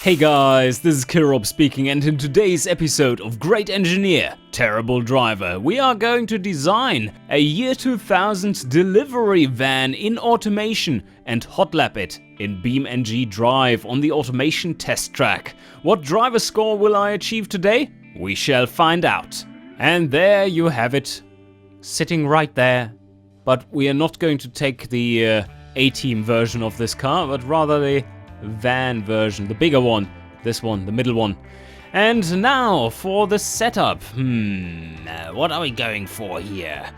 Hey guys, this is Kirob speaking, and in today's episode of Great Engineer, Terrible Driver, we are going to design a year 2000 delivery van in automation and hot lap it in BeamNG.drive on the automation test track. What driver score will I achieve today? We shall find out. And there you have it, sitting right there. But we are not going to take the A-team version of this car, but rather the van version, the bigger one, this one, the middle one. And now for the setup. What are we going for here?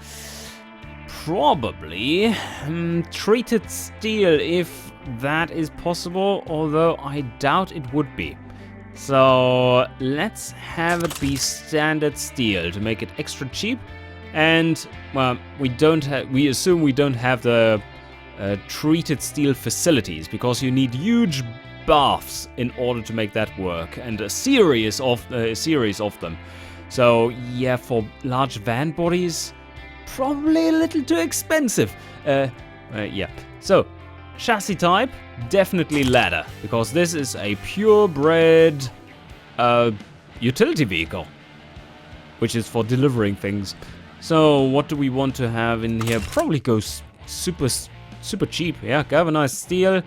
Probably treated steel, if that is possible, although I doubt it would be. So let's have it be standard steel to make it extra cheap. And well, we assume we don't have the treated steel facilities, because you need huge baths in order to make that work, and a series of them. So yeah, for large van bodies, probably a little too expensive. Yeah. So chassis type, definitely ladder, because this is a purebred utility vehicle, which is for delivering things. So what do we want to have in here? Probably go super cheap, yeah, galvanized steel.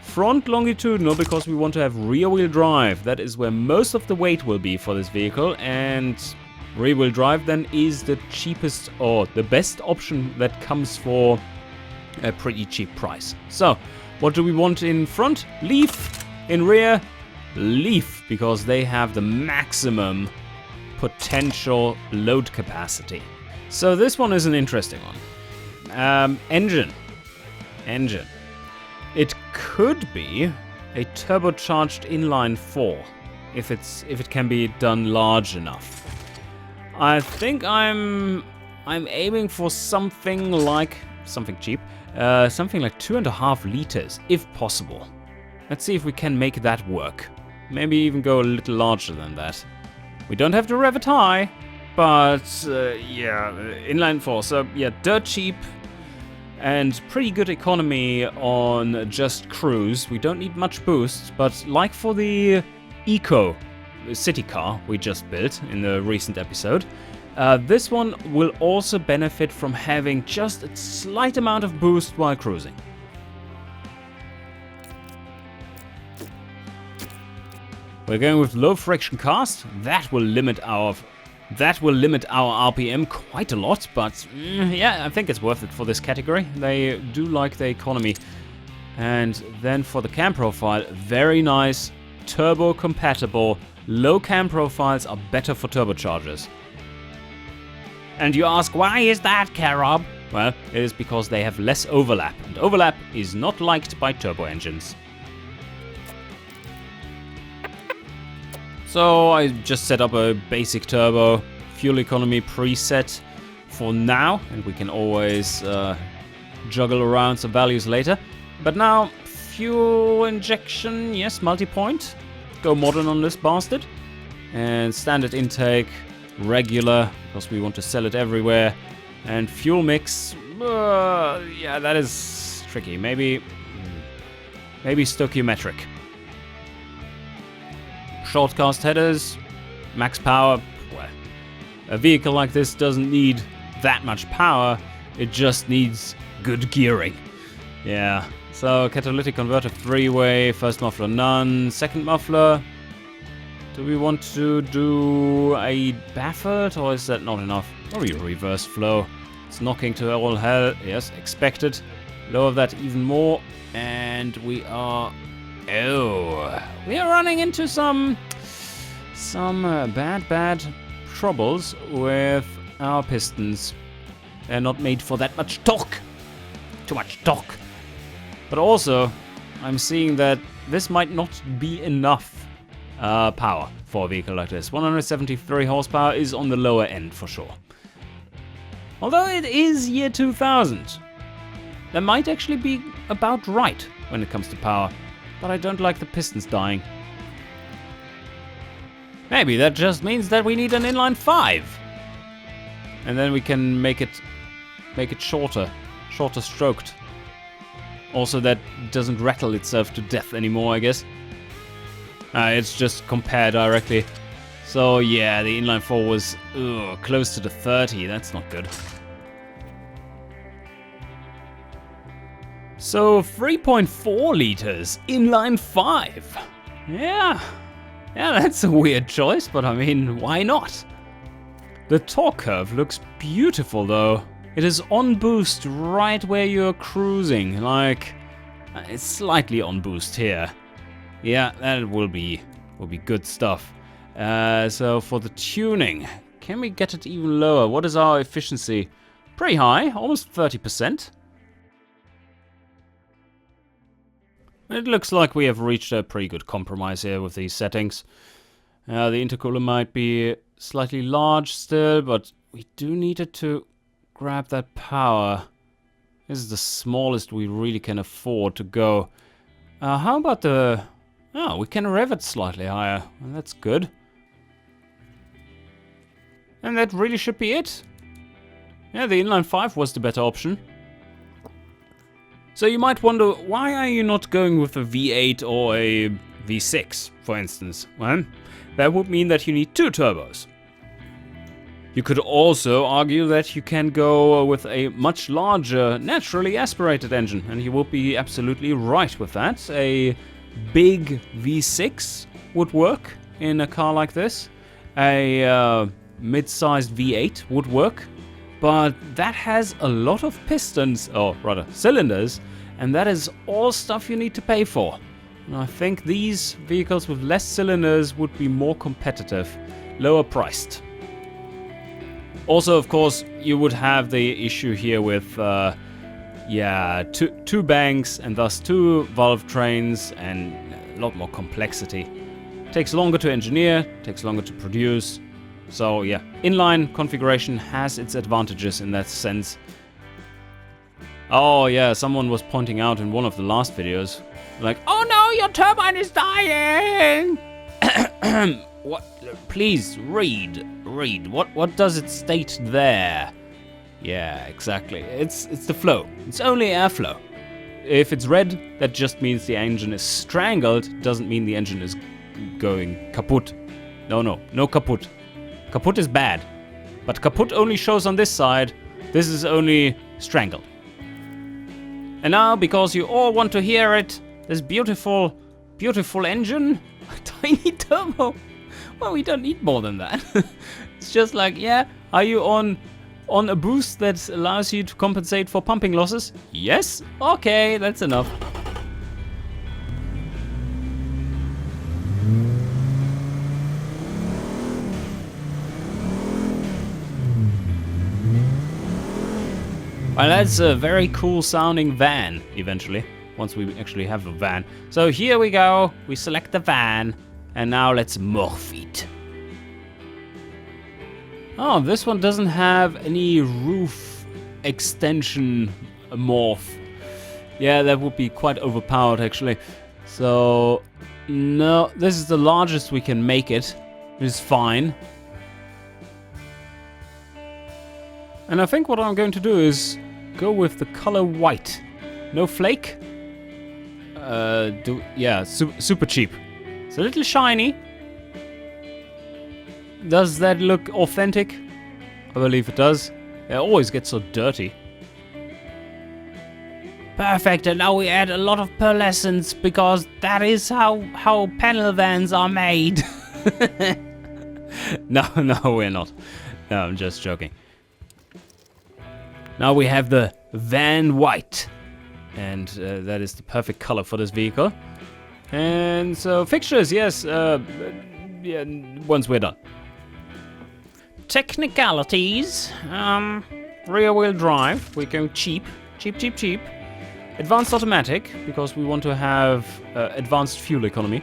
Front longitudinal, because we want to have rear wheel drive. That is where most of the weight will be for this vehicle, and rear wheel drive then is the cheapest or the best option that comes for a pretty cheap price. So what do we want in front? Leaf. In rear, leaf, because they have the maximum potential load capacity. So this one is an interesting one. Engine. It could be a turbocharged inline 4 if it can be done large enough. I think I'm aiming for something cheap, something like 2.5 liters if possible. Let's see if we can make that work. Maybe even go a little larger than that. We don't have to rev it high, but yeah, inline 4. So yeah, dirt cheap. And pretty good economy on just cruise. We don't need much boost, but like for the Eco city car we just built in the recent episode, this one will also benefit from having just a slight amount of boost while cruising. We're going with low friction cast. That will limit our RPM quite a lot, but yeah, I think it's worth it for this category. They do like the economy. And then for the cam profile, very nice, turbo compatible. Low cam profiles are better for turbochargers. And you ask, why is that, Karob? Well, it is because they have less overlap, and overlap is not liked by turbo engines. So I just set up a basic turbo fuel economy preset for now, and we can always juggle around some values later. But now, fuel injection, yes, multi-point. Go modern on this bastard. And standard intake, regular, because we want to sell it everywhere. And fuel mix, yeah, that is tricky. Maybe stoichiometric. Short cast headers, max power. Well, a vehicle like this doesn't need that much power, it just needs good gearing. Yeah, so catalytic converter 3-way, first muffler none, second muffler. Do we want to do a baffled, or is that not enough? Probably reverse flow. It's knocking to all hell, yes, expected. Lower that even more, and we are... Oh, we are running into some bad troubles with our pistons. They're not made for that much torque. Too much torque. But also, I'm seeing that this might not be enough power for a vehicle like this. 173 horsepower is on the lower end for sure. Although it is year 2000, that might actually be about right when it comes to power. But I don't like the pistons dying. Maybe that just means that we need an inline 5. And then we can make it shorter stroked. Also, that doesn't rattle itself to death anymore, I guess. It's just compare directly. So yeah, the inline 4 was close to the 30. That's not good. So 3.4 liters, inline 5. Yeah, that's a weird choice, but I mean, why not? The torque curve looks beautiful though. It is on boost right where you're cruising, like it's slightly on boost here. Yeah, that will be good stuff. So for the tuning, can we get it even lower? What is our efficiency? Pretty high, almost 30%. It looks like we have reached a pretty good compromise here with these settings. The intercooler might be slightly large still, but we do need it to grab that power. This is the smallest we really can afford to go. How about the... Oh, we can rev it slightly higher. Well, that's good. And that really should be it. Yeah, the inline 5 was the better option. So you might wonder, why are you not going with a V8 or a V6, for instance? Well, that would mean that you need 2 turbos. You could also argue that you can go with a much larger, naturally aspirated engine, and you would be absolutely right with that. A big V6 would work in a car like this. A mid-sized V8 would work. But that has a lot of pistons, or rather cylinders, and that is all stuff you need to pay for. And I think these vehicles with less cylinders would be more competitive, lower priced. Also, of course, you would have the issue here with, two banks and thus 2 valve trains and a lot more complexity. Takes longer to engineer, takes longer to produce. So yeah, inline configuration has its advantages in that sense. Oh yeah, someone was pointing out in one of the last videos, like, oh no, your turbine is dying! What? Please, read. What does it state there? Yeah, exactly. It's the flow. It's only airflow. If it's red, that just means the engine is strangled, doesn't mean the engine is going kaput. No kaput. Kaput is bad, but kaput only shows on this side. This is only strangled. And now, because you all want to hear it, this beautiful, beautiful engine, a tiny turbo. Well, we don't need more than that. It's just like, yeah, are you on a boost that allows you to compensate for pumping losses? Yes? Okay, that's enough. Well, that's a very cool sounding van, eventually, once we actually have a van. So here we go, we select the van, and now let's morph it. Oh, this one doesn't have any roof extension morph. Yeah, that would be quite overpowered, actually. So, no, this is the largest we can make it. It's fine. And I think what I'm going to do is go with the color white. No flake. Super cheap. It's a little shiny. Does that look authentic? I believe it does. It always gets so dirty. Perfect, and now we add a lot of pearlescence because that is how panel vans are made. No, we're not. No, I'm just joking. Now we have the Van White, and that is the perfect color for this vehicle. And so fixtures, yes, once we're done. Technicalities, rear wheel drive, we're going cheap. Advanced automatic, because we want to have advanced fuel economy.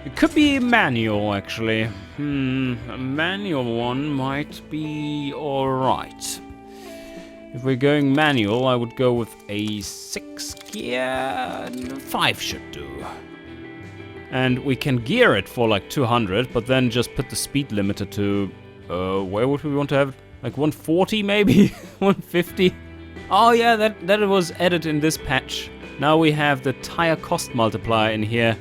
It could be manual, actually. A manual one might be alright. If we're going manual, I would go with a 6 gear, 5 should do. And we can gear it for like 200, but then just put the speed limiter to, where would we want to have it? Like 140 maybe? 150? Oh yeah, that was added in this patch. Now we have the tire cost multiplier in here.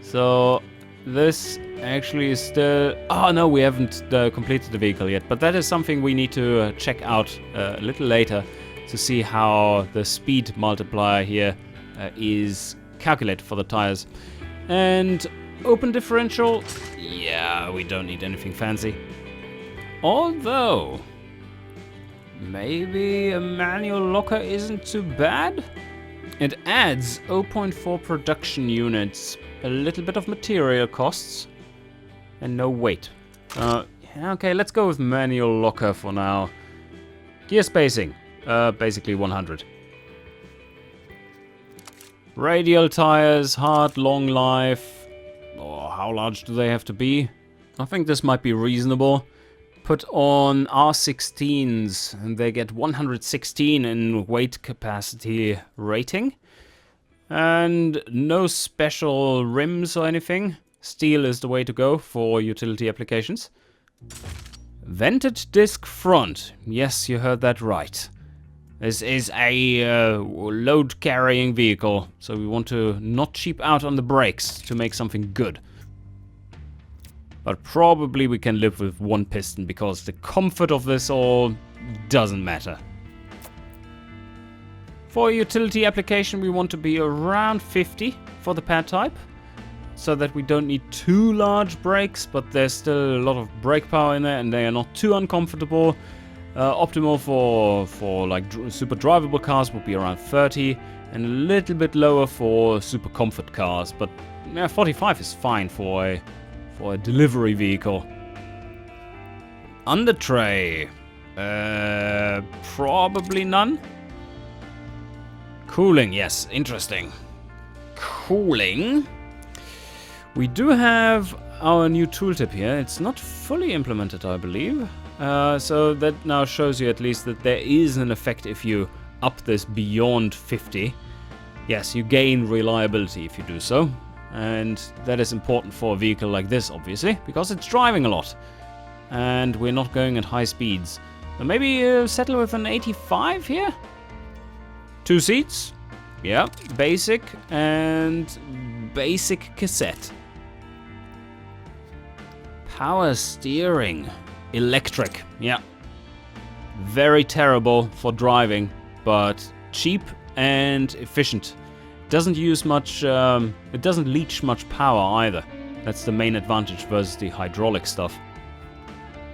So this actually is still... Oh, no, we haven't completed the vehicle yet. But that is something we need to check out a little later to see how the speed multiplier here is calculated for the tires. And open differential, yeah, we don't need anything fancy. Although, maybe a manual locker isn't too bad? It adds 0.4 production units, a little bit of material costs, and no weight. Okay, let's go with manual locker for now. Gear spacing, basically 100. Radial tires, hard, long life. Oh, how large do they have to be? I think this might be reasonable. Put on R16s, and they get 116 in weight capacity rating. And no special rims or anything. Steel is the way to go for utility applications. Vented disc front. Yes, you heard that right. This is a load-carrying vehicle, so we want to not cheap out on the brakes to make something good. But probably we can live with one piston, because the comfort of this all doesn't matter. For a utility application, we want to be around 50 for the pad type, so that we don't need too large brakes, but there's still a lot of brake power in there, and they are not too uncomfortable. Optimal for like super drivable cars would be around 30, and a little bit lower for super comfort cars. But yeah, 45 is fine for a delivery vehicle. Under tray, probably none. Cooling, yes, interesting. Cooling. We do have our new tooltip here. It's not fully implemented, I believe. So that now shows you at least that there is an effect if you up this beyond 50. Yes, you gain reliability if you do so. And that is important for a vehicle like this, obviously, because it's driving a lot. And we're not going at high speeds. So maybe settle with an 85 here? 2 seats. Yeah, basic and basic cassette. Power steering. Electric, yeah. Very terrible for driving, but cheap and efficient. Doesn't use much, it doesn't leach much power either. That's the main advantage versus the hydraulic stuff.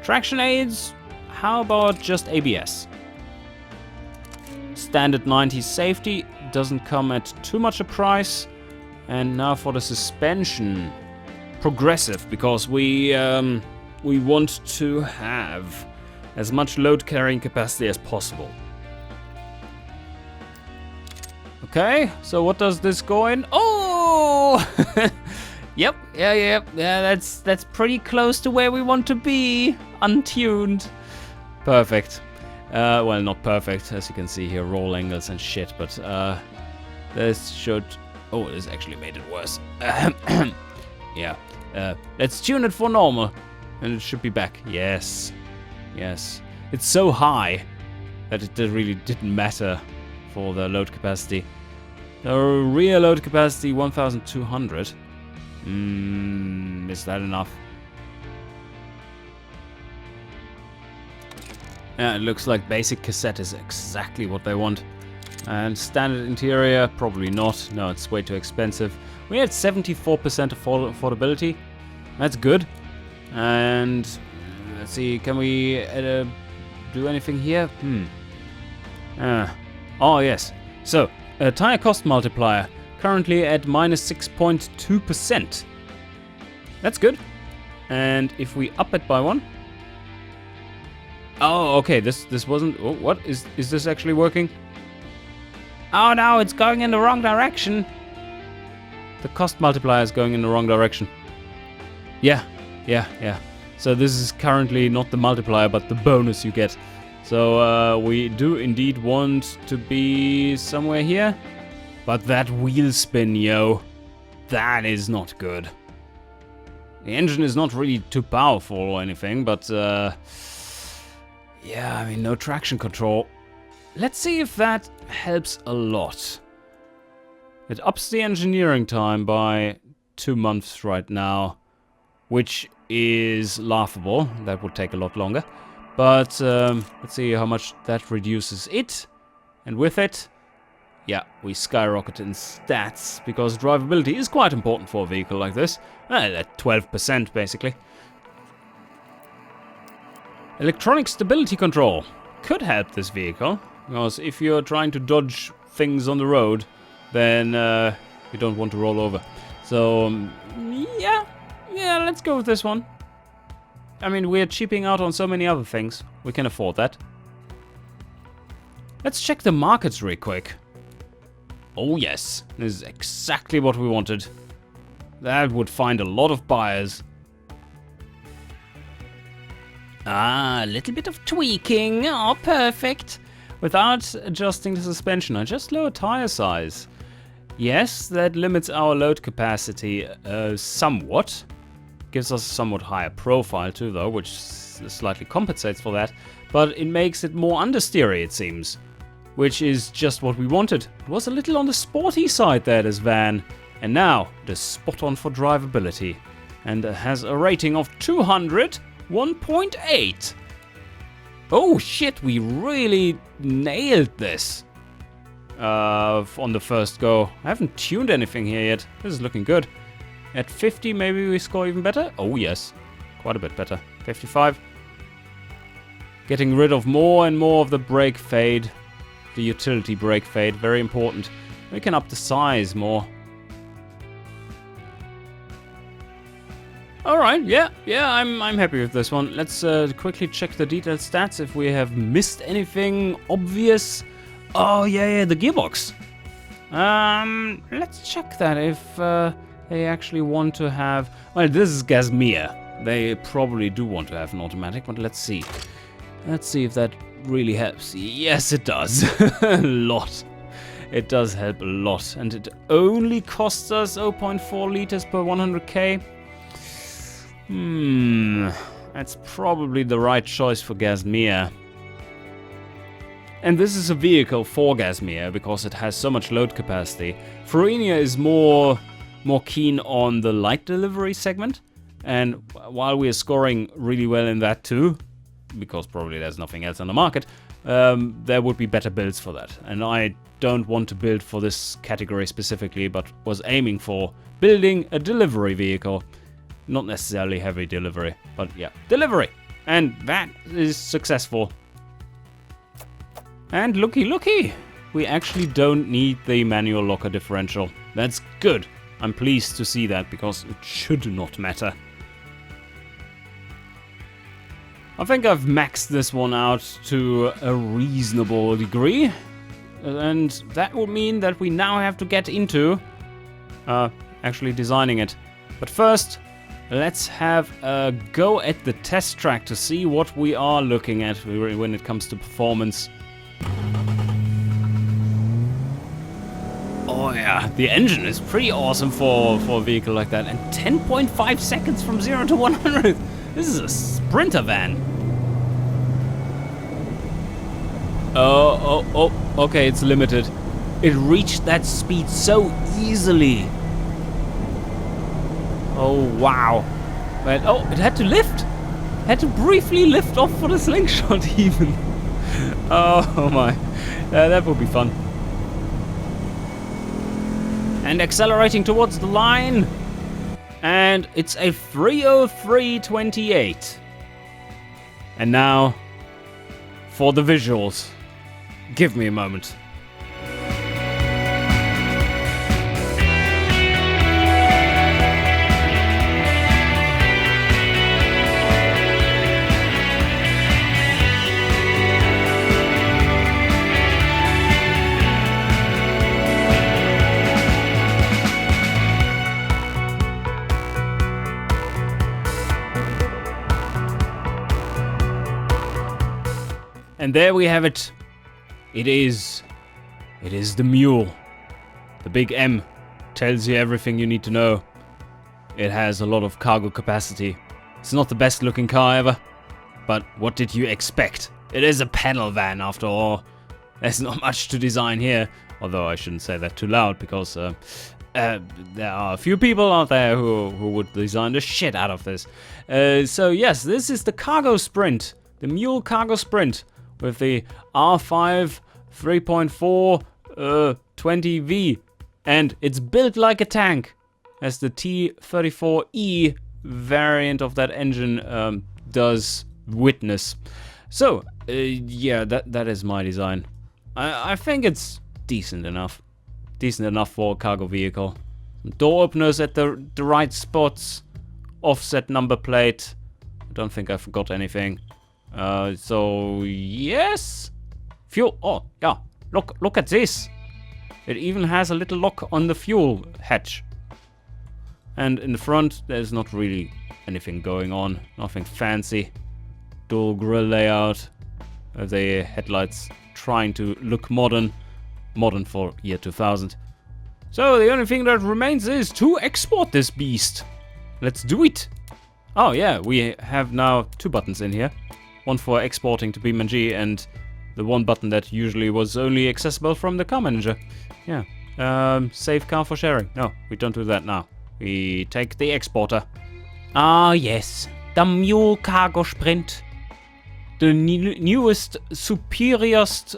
Traction aids, how about just ABS? Standard 90 safety, doesn't come at too much a price. And now for the suspension. Progressive, because we want to have as much load carrying capacity as possible. Okay, so what does this go in? Oh! Yep, yeah, that's pretty close to where we want to be. Untuned. Perfect. Well, not perfect, as you can see here, roll angles and shit, but this should... Oh, this actually made it worse. Yeah, let's tune it for normal. And it should be back. Yes. Yes. It's so high that it really didn't matter for the load capacity. The rear load capacity 1,200. Is that enough? Yeah, it looks like basic cassette is exactly what they want. And standard interior, probably not. No, it's way too expensive. We had 74% affordability. That's good. And let's see, can we do anything here? Oh yes. So, tire cost multiplier currently at minus 6.2%. That's good. And if we up it by 1. Oh, okay. This wasn't. Oh, what is this actually working? Oh no, it's going in the wrong direction. The cost multiplier is going in the wrong direction. Yeah. So this is currently not the multiplier, but the bonus you get. So we do indeed want to be somewhere here. But that wheel spin, yo, that is not good. The engine is not really too powerful or anything, but yeah, I mean, no traction control. Let's see if that helps a lot. It ups the engineering time by 2 months right now, which is laughable. That would take a lot longer. But let's see how much that reduces it. And with it, yeah, we skyrocket in stats, because drivability is quite important for a vehicle like this. At 12% basically. Electronic stability control could help this vehicle, because if you're trying to dodge things on the road, then you don't want to roll over. So yeah, let's go with this one. I mean, we're cheaping out on so many other things. We can afford that. Let's check the markets real quick. Oh yes, this is exactly what we wanted. That would find a lot of buyers. Ah, a little bit of tweaking. Oh, perfect. Without adjusting the suspension, I just lower tire size. Yes, that limits our load capacity somewhat. Gives us a somewhat higher profile too, though, which slightly compensates for that. But it makes it more understeery, it seems. Which is just what we wanted. It was a little on the sporty side there, this van. And now, it is spot on for drivability. And has a rating of 201.8. Oh shit, we really nailed this. On the first go. I haven't tuned anything here yet. This is looking good. At 50, maybe we score even better? Oh yes, quite a bit better. 55. Getting rid of more and more of the brake fade. The utility brake fade, very important. We can up the size more. Alright, yeah, I'm happy with this one. Let's quickly check the detailed stats if we have missed anything obvious. Oh, yeah, the gearbox. Let's check that if they actually want to have... Well, this is Gasmir. They probably do want to have an automatic, but let's see. Let's see if that really helps. Yes, it does. A lot. It does help a lot. And it only costs us 0.4 liters per 100k. That's probably the right choice for Gasmir. And this is a vehicle for Gasmir because it has so much load capacity. Farina is more keen on the light delivery segment. And while we are scoring really well in that too, because probably there's nothing else on the market, there would be better builds for that. And I don't want to build for this category specifically, but was aiming for building a delivery vehicle. Not necessarily heavy delivery, but yeah, delivery. And that is successful. And looky, we actually don't need the manual locker differential. That's good. I'm pleased to see that because it should not matter. I think I've maxed this one out to a reasonable degree. And that would mean that we now have to get into actually designing it. But first, let's have a go at the test track to see what we are looking at when it comes to performance. Oh yeah, the engine is pretty awesome for a vehicle like that. And 10.5 seconds from 0 to 100. This is a sprinter van. Oh, okay, it's limited. It reached that speed so easily. Oh, wow. But, oh, it had to lift. Had to briefly lift off for the slingshot even. Oh my. That would be fun. And accelerating towards the line. And it's a 303.28. And now, for the visuals. Give me a moment. And there we have it. It is the mule. The big M tells you everything you need to know. It has a lot of cargo capacity. It's not the best looking car ever, but what did you expect? It is a panel van after all. There's not much to design here, although I shouldn't say that too loud because There are a few people out there who would design the shit out of this. So yes, this is the cargo sprint, the Mule cargo sprint with the R5 3.4 20V, and it's built like a tank, as the T34E variant of that engine does witness. So yeah, that is my design. I think it's decent enough. Decent enough for a cargo vehicle. Some door openers at the right spots. Offset number plate. I don't think I forgot anything. So yes. Fuel. Oh yeah. Look at this. It even has a little lock on the fuel hatch. And in the front, there's not really anything going on. Nothing fancy. Dual grille layout. The headlights trying to look modern. Modern for year 2000. So the only thing that remains is to export this beast. Let's do it. Oh yeah, we have now 2 buttons in here. One for exporting to BeamNG and the one button that usually was only accessible from the car manager. Yeah. Save car for sharing. No, we don't do that now. We take the exporter. Ah yes, the Mule cargo sprint. The newest, superiorest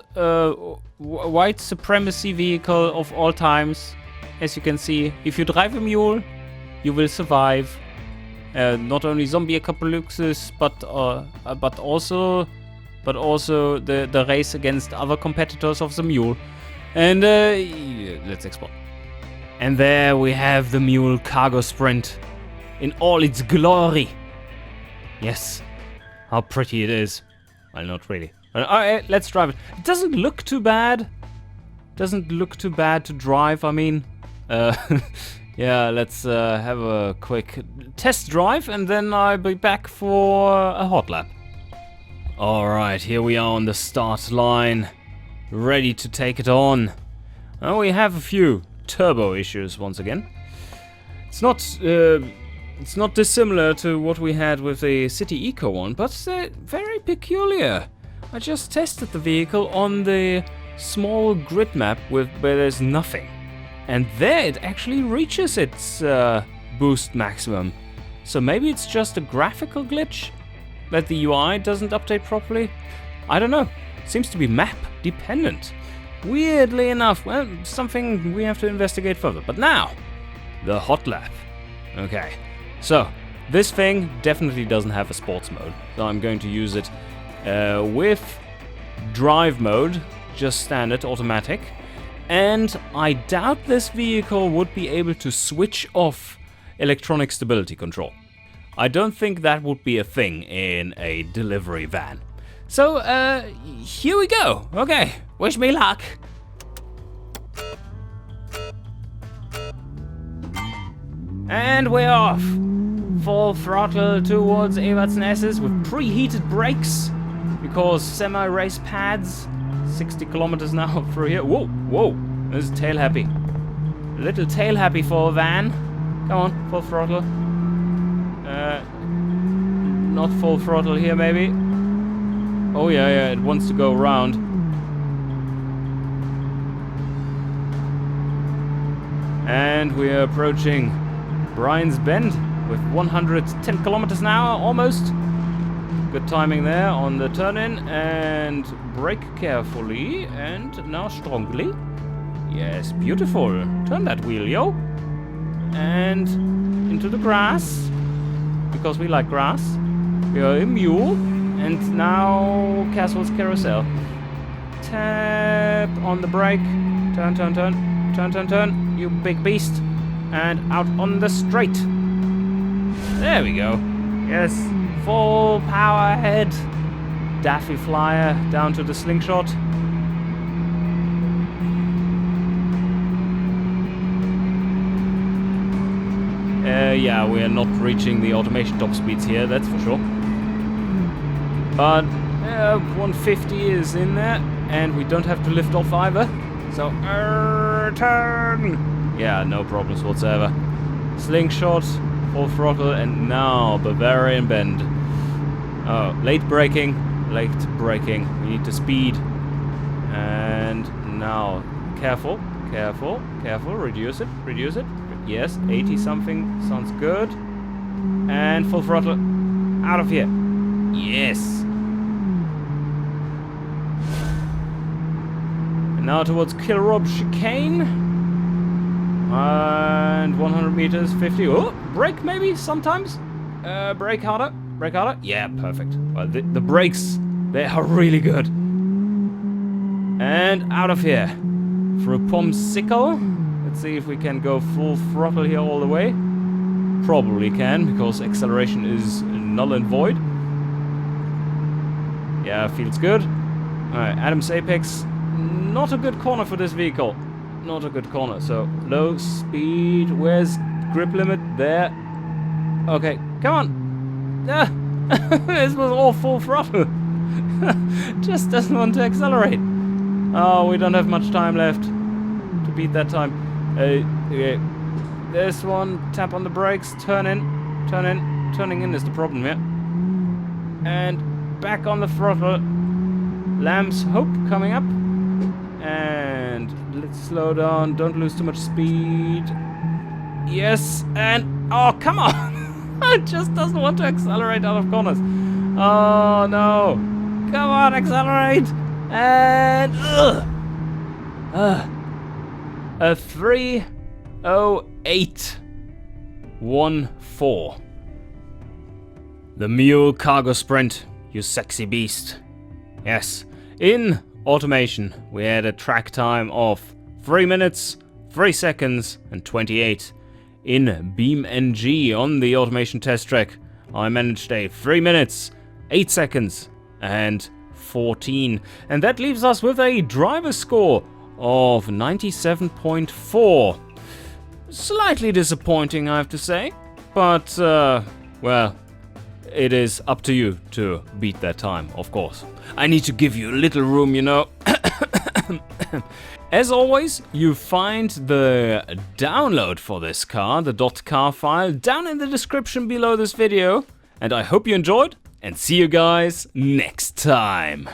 white supremacy vehicle of all times. As you can see, if you drive a mule, you will survive. Not only zombie apocalypses, but also the race against other competitors of the mule. And let's export. And there we have the Mule cargo sprint in all its glory. Yes, how pretty it is. Well, not really. Alright, let's drive it. It doesn't look too bad. Doesn't look too bad to drive, I mean. Yeah, let's have a quick test drive and then I'll be back for a hot lap. Alright, here we are on the start line. Ready to take it on. Well, we have a few turbo issues once again. It's not dissimilar to what we had with the City Eco one, but very peculiar. I just tested the vehicle on the small grid map where there's nothing. And there it actually reaches its boost maximum. So maybe it's just a graphical glitch that the UI doesn't update properly? I don't know. Seems to be map dependent. Weirdly enough, well, something we have to investigate further. But now, the hot lap. Okay. So, this thing definitely doesn't have a sports mode, so I'm going to use it with drive mode, just standard automatic, and I doubt this vehicle would be able to switch off electronic stability control. I don't think that would be a thing in a delivery van. So, here we go. Okay, wish me luck. And we're off. Full throttle towards Evertsen S's with preheated brakes because semi-race pads. 60 kilometers now through here. Whoa, whoa, this is tail happy. A little tail happy for a van. Come on, full throttle. Not full throttle here, maybe. Oh yeah, it wants to go around. And we're approaching Brian's Bend with 110 kilometers an hour, almost. Good timing there on the turn-in, and brake carefully, and now strongly. Yes, beautiful. Turn that wheel, yo. And into the grass, because we like grass. We are a mule, and now Castle's carousel. Tap on the brake. Turn, turn, turn. Turn, turn, turn. You big beast. And out on the straight. There we go. Yes, full power ahead. Daffy flyer down to the slingshot. Yeah, we're not reaching the automation top speeds here, that's for sure. But 150 is in there, and we don't have to lift off either. So, turn! Yeah, no problems whatsoever. Slingshot, full throttle, and now Bavarian Bend. Oh, late braking. We need to speed. And now, careful. Careful, careful, reduce it, Yes, 80 something, sounds good. And full throttle, out of here. Yes. And now towards Kilrob chicane. And 100 meters, 50. Oh, brake maybe sometimes. Brake harder. Yeah, perfect. Well, the brakes, they are really good. And out of here. Through Pomsicle. Let's see if we can go full throttle here all the way. Probably can, because acceleration is null and void. Yeah, feels good. Alright, Adams Apex. Not a good corner for this vehicle. Not a good corner. So, low speed. Where's grip limit? There. Okay, come on. This was all full throttle. Just doesn't want to accelerate. Oh, we don't have much time left to beat that time. Okay. This one, tap on the brakes, turn in. Turning in is the problem here. And back on the throttle. Lamb's Hope coming up. And let's slow down, don't lose too much speed. Yes, and oh, come on. It just doesn't want to accelerate out of corners. Oh no. Come on, accelerate. And a 3:08.14. The Mule Cargo Sprint, you sexy beast. Yes, in automation, we had a track time of 3 minutes, 3 seconds, and 28. In BeamNG on the automation test track, I managed a 3 minutes, 8 seconds, and 14. And that leaves us with a driver score of 97.4. Slightly disappointing, I have to say. But, well, it is up to you to beat that time, of course. I need to give you a little room, you know. As always, you find the download for this car, the .car file, down in the description below this video. And I hope you enjoyed, and see you guys next time.